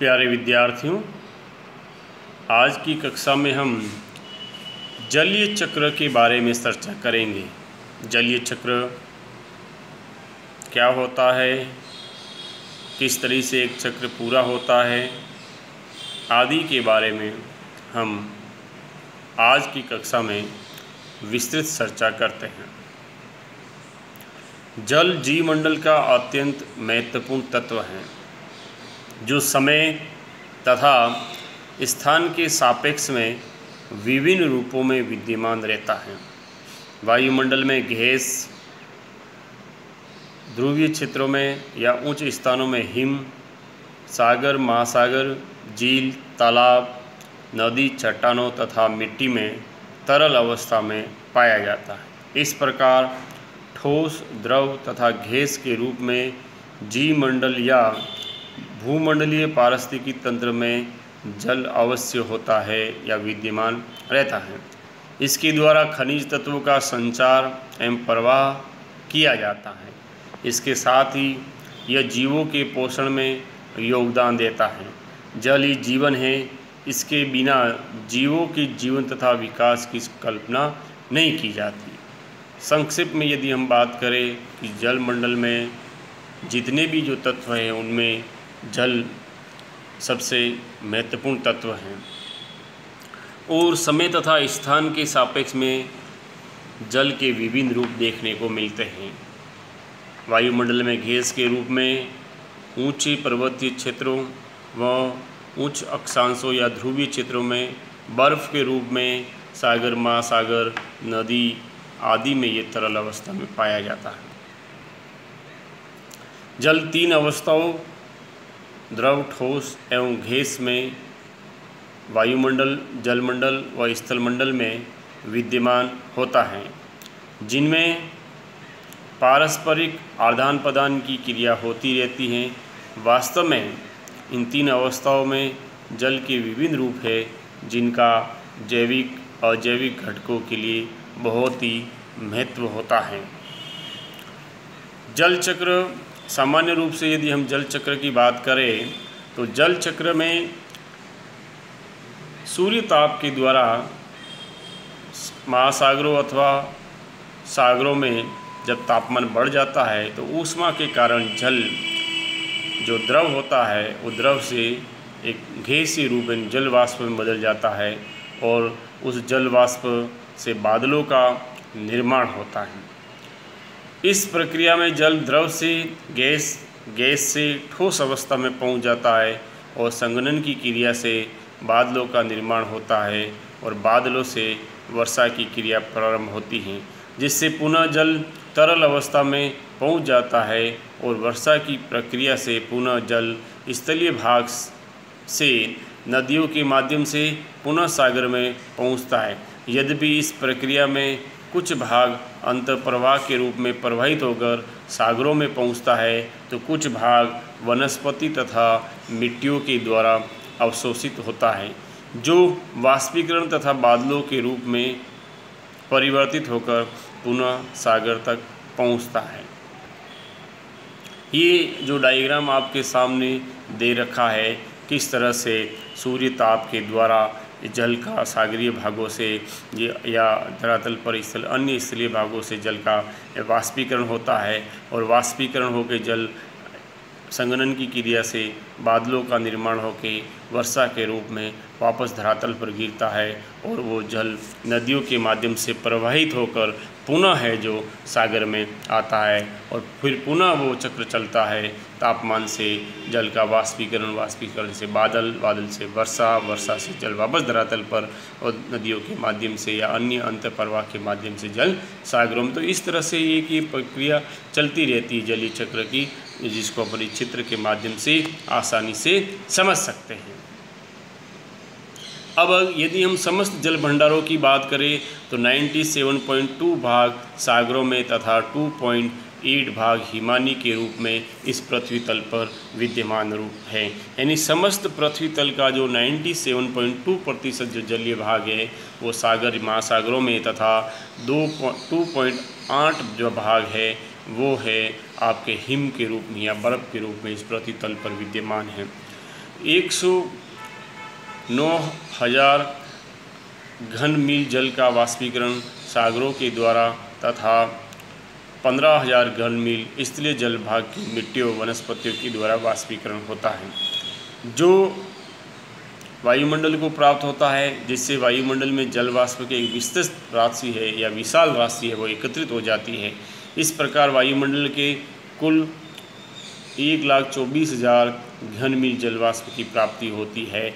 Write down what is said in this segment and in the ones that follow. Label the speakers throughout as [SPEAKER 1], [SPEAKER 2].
[SPEAKER 1] प्यारे विद्यार्थियों, आज की कक्षा में हम जलीय चक्र के बारे में चर्चा करेंगे। जलीय चक्र क्या होता है, किस तरह से एक चक्र पूरा होता है आदि के बारे में हम आज की कक्षा में विस्तृत चर्चा करते हैं। जल जीवमंडल का अत्यंत महत्वपूर्ण तत्व है जो समय तथा स्थान के सापेक्ष में विभिन्न रूपों में विद्यमान रहता है। वायुमंडल में गैस, ध्रुवीय क्षेत्रों में या उच्च स्थानों में हिम, सागर, महासागर, झील, तालाब, नदी, चट्टानों तथा मिट्टी में तरल अवस्था में पाया जाता है। इस प्रकार ठोस, द्रव तथा गैस के रूप में जीवमंडल या भूमंडलीय पारिस्थितिकी तंत्र में जल अवश्य होता है या विद्यमान रहता है। इसके द्वारा खनिज तत्वों का संचार एवं प्रवाह किया जाता है। इसके साथ ही यह जीवों के पोषण में योगदान देता है। जल ही जीवन है, इसके बिना जीवों के जीवन तथा विकास की कल्पना नहीं की जाती। संक्षिप्त में यदि हम बात करें कि जल मंडल में जितने भी जो तत्व हैं उनमें जल सबसे महत्वपूर्ण तत्व हैं और समय तथा स्थान के सापेक्ष में जल के विभिन्न रूप देखने को मिलते हैं। वायुमंडल में गैस के रूप में ऊंचे पर्वतीय क्षेत्रों व उच्च अक्षांशों या ध्रुवीय क्षेत्रों में बर्फ़ के रूप में सागर, महासागर, नदी आदि में ये तरल अवस्था में पाया जाता है। जल तीन अवस्थाओं द्रव, ठोस एवं गैस में वायुमंडल, जलमंडल व स्थलमंडल में विद्यमान होता है, जिनमें पारस्परिक आदान प्रदान की क्रिया होती रहती है। वास्तव में इन तीन अवस्थाओं में जल के विभिन्न रूप है जिनका जैविक और अजैविक घटकों के लिए बहुत ही महत्व होता है। जल चक्र सामान्य रूप से यदि हम जल चक्र की बात करें तो जल चक्र में सूर्य ताप के द्वारा महासागरों अथवा सागरों में जब तापमान बढ़ जाता है तो ऊष्मा के कारण जल जो द्रव होता है वो द्रव से एक गैसीय रूप में जल वाष्प में बदल जाता है और उस जल वाष्प से बादलों का निर्माण होता है। इस प्रक्रिया में जल द्रव से गैस से ठोस अवस्था में पहुंच जाता है और संघनन की क्रिया से बादलों का निर्माण होता है और बादलों से वर्षा की क्रिया प्रारंभ होती है, जिससे पुनः जल तरल अवस्था में पहुंच जाता है और वर्षा की प्रक्रिया से पुनः जल स्थलीय भाग से नदियों के माध्यम से पुनः सागर में पहुंचता है। यद्यपि इस प्रक्रिया में कुछ भाग अंतःप्रवाह के रूप में प्रवाहित होकर सागरों में पहुंचता है तो कुछ भाग वनस्पति तथा मिट्टियों के द्वारा अवशोषित होता है, जो वाष्पीकरण तथा बादलों के रूप में परिवर्तित होकर पुनः सागर तक पहुंचता है। ये जो डायग्राम आपके सामने दे रखा है, किस तरह से सूर्य ताप के द्वारा जल का सागरीय भागों से या धरातल पर अन्य स्थलीय भागों से जल का वाष्पीकरण होता है और वाष्पीकरण होकर जल संघनन की क्रिया से बादलों का निर्माण होकर वर्षा के रूप में वापस धरातल पर गिरता है और वो जल नदियों के माध्यम से प्रवाहित होकर पुनः है जो सागर में आता है और फिर पुनः वो चक्र चलता है। तापमान से जल का वाष्पीकरण से बादल से वर्षा से जल वापस धरातल पर और नदियों के माध्यम से या अन्य अंतःप्रवाह के माध्यम से जल सागरों में। तो इस तरह से ये प्रक्रिया चलती रहती है जलीय चक्र की, जिसको अपने चित्र के माध्यम से आसानी से समझ सकते हैं। अब यदि हम समस्त जल भंडारों की बात करें तो 97.2 भाग सागरों में तथा 2.8 भाग हिमानी के रूप में इस पृथ्वी तल पर विद्यमान रूप है। यानी समस्त पृथ्वी तल का जो 97.2% जो जलीय भाग है वो सागर, महासागरों में तथा 2.8 जो भाग है वो है आपके हिम के रूप में या बर्फ़ के रूप में इस पृथ्वी तल पर विद्यमान है। 109,000 घन मील जल का वाष्पीकरण सागरों के द्वारा तथा 15,000 घन मील स्थलीय जल भाग की मिट्टियों वनस्पतियों के द्वारा वाष्पीकरण होता है, जो वायुमंडल को प्राप्त होता है, जिससे वायुमंडल में जल वाष्प की एक विस्तृत राशि है या विशाल राशि है वो एकत्रित हो जाती है। इस प्रकार वायुमंडल के कुल 1,24,000 घन मील जल वाष्प की प्राप्ति होती है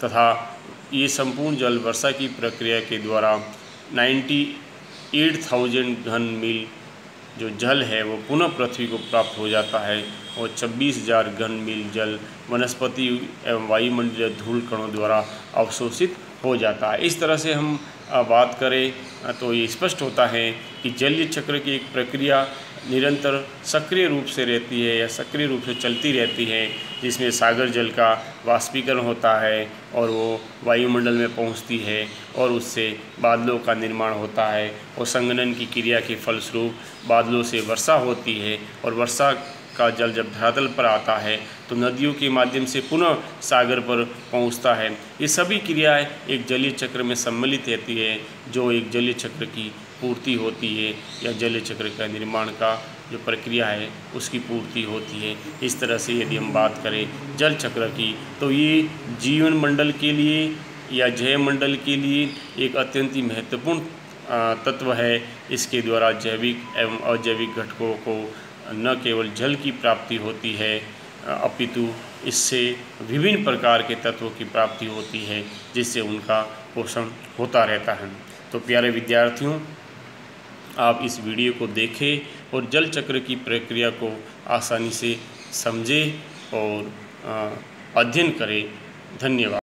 [SPEAKER 1] तथा ये संपूर्ण जल वर्षा की प्रक्रिया के द्वारा 98,000 घन मील जो जल है वो पुनः पृथ्वी को प्राप्त हो जाता है और 26,000 घन मील जल वनस्पति एवं वायुमंडलीय धूल कणों द्वारा अवशोषित हो जाता है। इस तरह से हम बात करें तो ये स्पष्ट होता है कि जलीय चक्र की एक प्रक्रिया निरंतर सक्रिय रूप से रहती है या सक्रिय रूप से चलती रहती है, जिसमें सागर जल का वाष्पीकरण होता है और वो वायुमंडल में पहुंचती है और उससे बादलों का निर्माण होता है और संघनन की क्रिया के फलस्वरूप बादलों से वर्षा होती है और वर्षा का जल जब धरातल पर आता है तो नदियों के माध्यम से पुनः सागर पर पहुंचता है। ये सभी क्रियाएं एक जलीय चक्र में सम्मिलित रहती है, जो एक जलीय चक्र की पूर्ति होती है या जलीय चक्र का निर्माण का जो प्रक्रिया है उसकी पूर्ति होती है। इस तरह से यदि हम बात करें जल चक्र की तो ये जीवन मंडल के लिए या जैव मंडल के लिए एक अत्यंत ही महत्वपूर्ण तत्व है। इसके द्वारा जैविक एवं अजैविक घटकों को न केवल जल की प्राप्ति होती है अपितु इससे विभिन्न प्रकार के तत्वों की प्राप्ति होती है, जिससे उनका पोषण होता रहता है। तो प्यारे विद्यार्थियों, आप इस वीडियो को देखें और जल चक्र की प्रक्रिया को आसानी से समझें और अध्ययन करें। धन्यवाद।